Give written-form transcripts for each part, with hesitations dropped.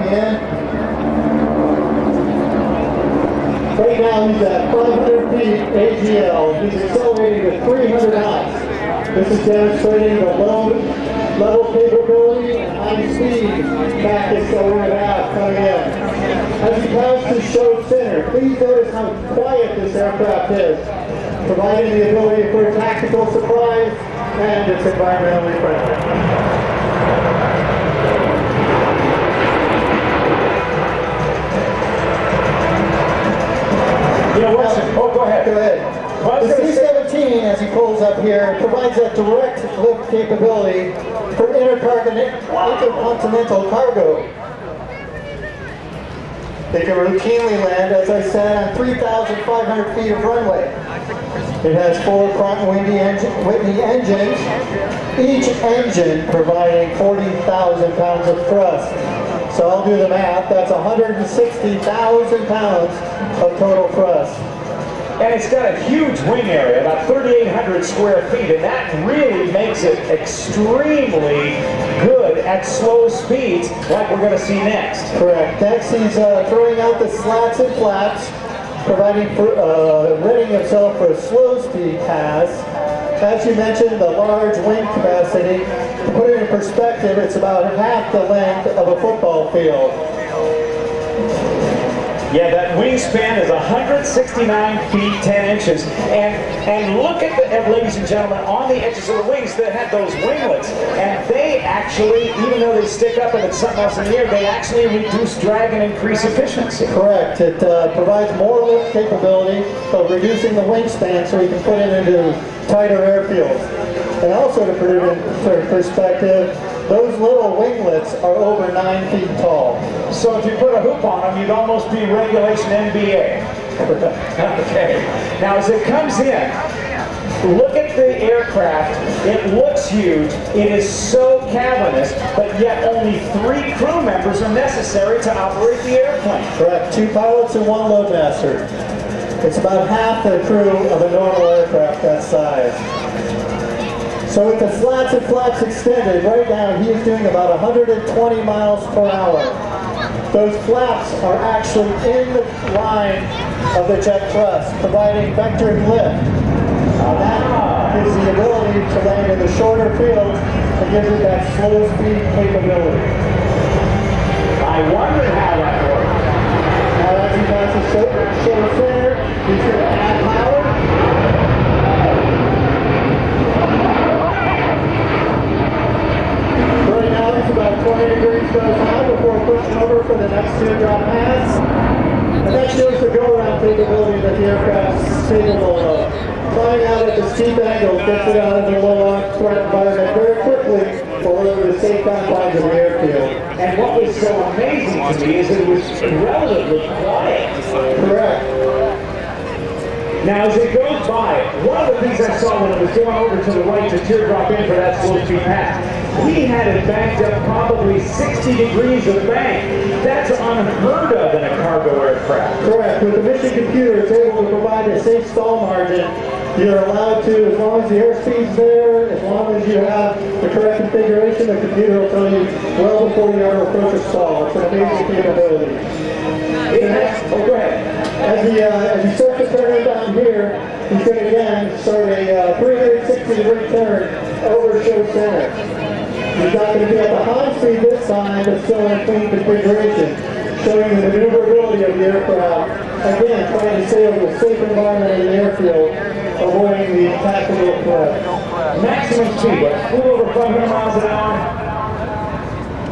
coming in. Right now he's at 500 feet AGL. He's accelerating to 300 knots. This is demonstrating the low level capability and high speed tactics that we're going to have coming in. As he passes show center, please notice how quiet this aircraft is, providing the ability for a tactical surprise, and it's environmentally friendly. You know what's oh, go ahead. Go ahead. The C-17, as he pulls up here, provides a direct lift capability for intercontinental cargo. They can routinely land, as I said, on 3,500 feet of runway. It has 4 Pratt & Whitney engines, each engine providing 40,000 pounds of thrust. So I'll do the math. That's 160,000 pounds of total thrust. And it's got a huge wing area, about 3,800 square feet, and that really makes it extremely good at slow speeds, like we're going to see next. Correct. Next, he's throwing out the slats and flaps, providing readying himself for a slow speed pass. As you mentioned, the large wing capacity. To put it in perspective, it's about half the length of a football field. Yeah, that wingspan is 169 feet 10 inches, and look at the, ladies and gentlemen, on the edges of the wings that have those winglets, and they actually, even though they stick up and it's something else in the air, they actually reduce drag and increase efficiency. Correct. It provides more lift capability, but reducing the wingspan so we can put it into tighter airfields. And also, to put it in perspective, those little winglets are over 9 feet tall. So if you put a hoop on them, you'd almost be regulation NBA. Okay. Now as it comes in, look at the aircraft. It looks huge. It is so cavernous, but yet only 3 crew members are necessary to operate the airplane. Correct. 2 pilots and 1 loadmaster. It's about half the crew of a normal aircraft that size. So with the slats and flaps extended, right now he is doing about 120 miles per hour. Those flaps are actually in the line of the jet thrust, providing vectored lift. That gives the ability to land in the shorter fields and gives it that slow speed capability. I wonder how that works. Now as he passes shoulder center, he's going to add power. Right now it's about 20 degrees goes on before pushing over for the next teardrop pass. And that shows the go-around capability that the aircraft is capable of. Flying out at the steep angle gets it out of the low threat environment very quickly for over the safe confines of the airfield. And what was so amazing to me is it was relatively quiet. Correct. Now, as it goes by, one of the things I saw when it was going over to the right to teardrop in for that slow speed pass, we had it banked up probably 60 degrees of the bank. That's unheard of in a cargo aircraft. Correct. With the mission computer, it's able to provide a safe stall margin. You're allowed to, as long as the airspeed's there, as long as you have the correct configuration, the computer will tell you well before you ever approach a stall. It's an amazing capability. Go ahead. As he starts to turn it down here, he's going to again start a 360-degree turn over show center. He's not going to be at the high speed this time, but still in a clean configuration, showing the maneuverability of the aircraft. Again, trying to stay over a safe environment in the airfield, avoiding the tactical threat. Maximum speed, what? A little over 500 miles an hour?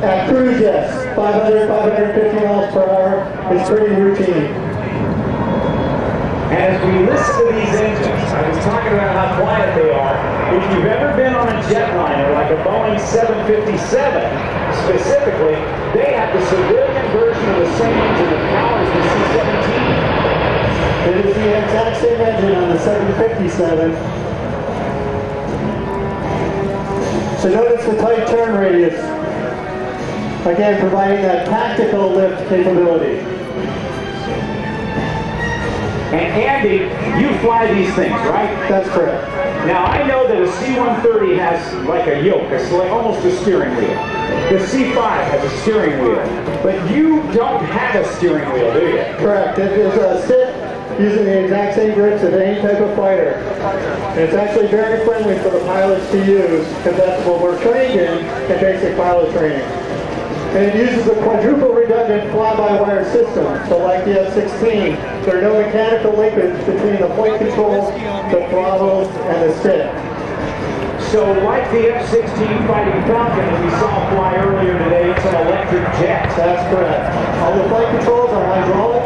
At cruise, yes. 500, 550 miles per hour is pretty routine. And as we listen to these engines, I was talking about how quiet they are. If you've ever been on a jetliner, like a Boeing 757 specifically, they have the civilian version of the same engine that powers the C-17. It is the exact same engine on the 757. So notice the tight turn radius. Again, providing that tactical lift capability. And Andy, you fly these things, right? That's correct. Now I know that a C-130 has like a yoke, it's like almost a steering wheel. The C-5 has a steering wheel, but you don't have a steering wheel, do you? Correct. It is a sit using the exact same grips as any type of fighter. And it's actually very friendly for the pilots to use because that's what we're trained in basic pilot training. And it uses a quadruple redundant fly-by-wire system. So like the F-16, there are no mechanical linkage between the flight controls, the throttles, and the stick. So like the F-16 Fighting Falcon that we saw fly earlier today, it's an electric jet. That's correct. All the flight controls are hydraulic,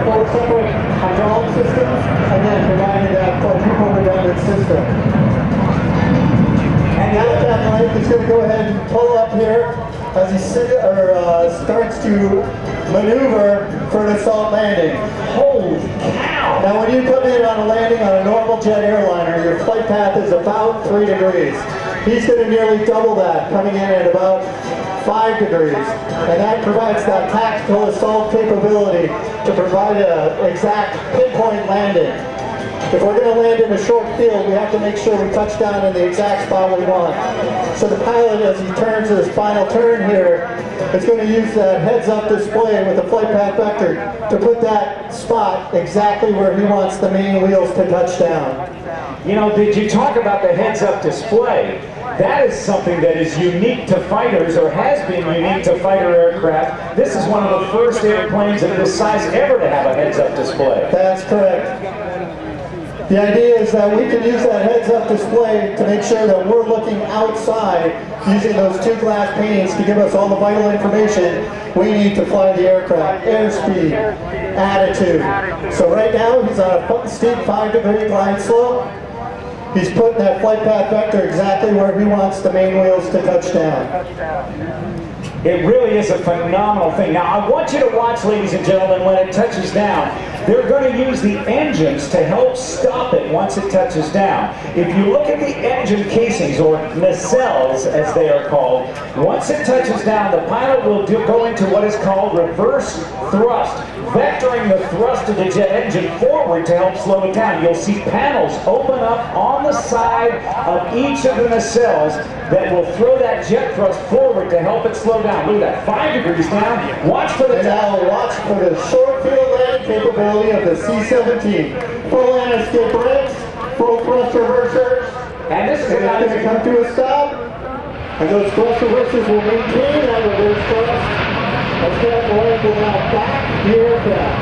four separate hydraulic systems, and then providing that quadruple redundant system. And now Captain Lake is going to go ahead and pull up here as he starts to maneuver for an assault landing. Holy cow! Now when you come in on a landing on a normal jet airliner, your flight path is about 3 degrees. He's going to nearly double that, coming in at about 5 degrees. And that provides that tactical assault capability to provide an exact pinpoint landing. If we're going to land in a short field, we have to make sure we touch down in the exact spot we want. So the pilot, as he turns his final turn here, is going to use that heads-up display with the flight path vector to put that spot exactly where he wants the main wheels to touch down. You know, did you talk about the heads-up display? That is something that is unique to fighters, or has been unique to fighter aircraft. This is one of the first airplanes of this size ever to have a heads-up display. That's correct. The idea is that we can use that heads-up display to make sure that we're looking outside using those two glass panes to give us all the vital information we need to fly the aircraft. Airspeed, attitude. So right now he's on a steep 5-degree glide slope. He's putting that flight path vector exactly where he wants the main wheels to touch down. It really is a phenomenal thing. Now, I want you to watch, ladies and gentlemen, when it touches down. They're going to use the engines to help stop it once it touches down. If you look at the engine casings, or nacelles as they are called, once it touches down, the pilot will go into what is called reverse thrust, vectoring the thrust of the jet engine forward to help slow it down. You'll see panels open up on the side of each of the nacelles that will throw that jet thrust forward to help it slow down. Look at that, 5 degrees down. Watch for the watch for the short field landing capability of the C-17. Full anti-skid brakes, full thrust reversers, and this is going to come to a stop. And those thrust reversers will maintain that reverse thrust. As Captain Lake will now back the aircraft.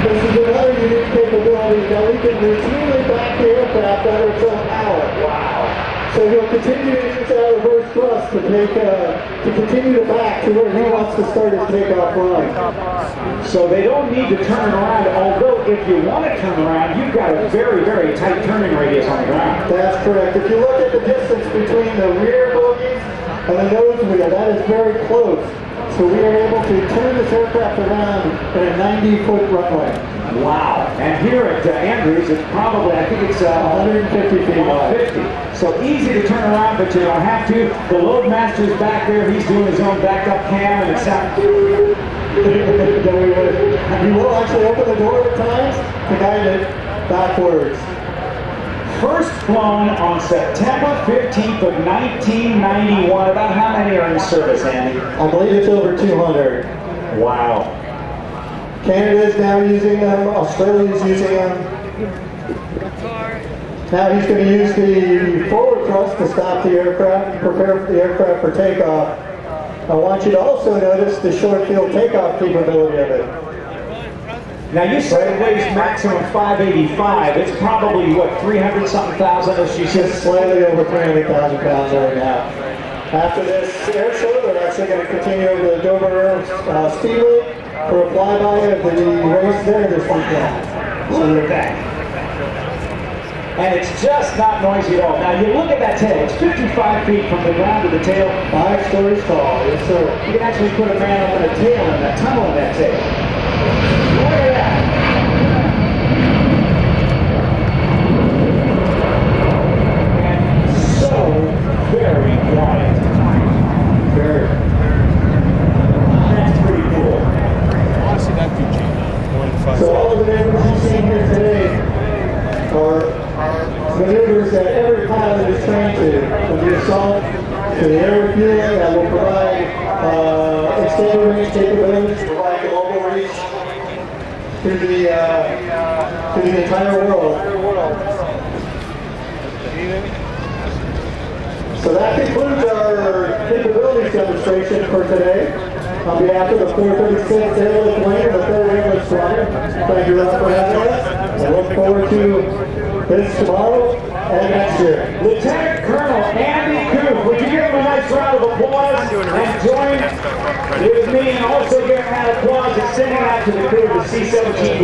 This is another unique capability that we can routinely back the aircraft under its own power. Wow. So he'll continue to use that reverse thrust to continue to back to where he wants to start his takeoff run. So they don't need to turn around, although if you want to turn around, you've got a very, very tight turning radius on the ground. That's correct. If you look at the distance between the rear bogies and the nose wheel, that is very close. So we are able to turn this aircraft around in a 90-foot runway. Wow. And here at Andrews, it's probably, I think it's 150 feet wide. 150. So easy to turn around, but you don't have to. The Globemaster's back there. He's doing his own backup cam, and it sounds... You will actually open the door at times to guide it backwards. First flown on September 15th of 1991. About how many are in service, Andy? I believe it's over 200. Wow. Canada is now using them. Australia is using them. Now he's going to use the forward thrust to stop the aircraft, prepare the aircraft for takeoff. I want you to also notice the short field takeoff capability of it. Now you said it weighs maximum 585. It's probably, what, 300-something thousand, as she says? Slightly over 300,000 pounds right now. After this air show, they're actually going to continue over the Dover Speedway for a flyby of the race there this weekend. Look at that. And it's just not noisy at all. Now you look at that tail. It's 55 feet from the ground to the tail. 5 stories tall, yes sir. You can actually put a man up in a tail in that tunnel in that tail. Look at that. And so very quiet. Very. That's pretty cool. Honestly, that feature. So all of the neighbors you've seen here today are maneuvers that provide extended range capabilities to provide global reach to the entire world. So that concludes our capabilities demonstration for today. On behalf of the 436th Airlift Wing and the 3rd Airlift Squadron, thank you all for having us. I look forward to this tomorrow and next year. Lieutenant Colonel Andy Coop, would you give him a nice round of applause and join with me and also give him that applause extending out to the crew of the C-17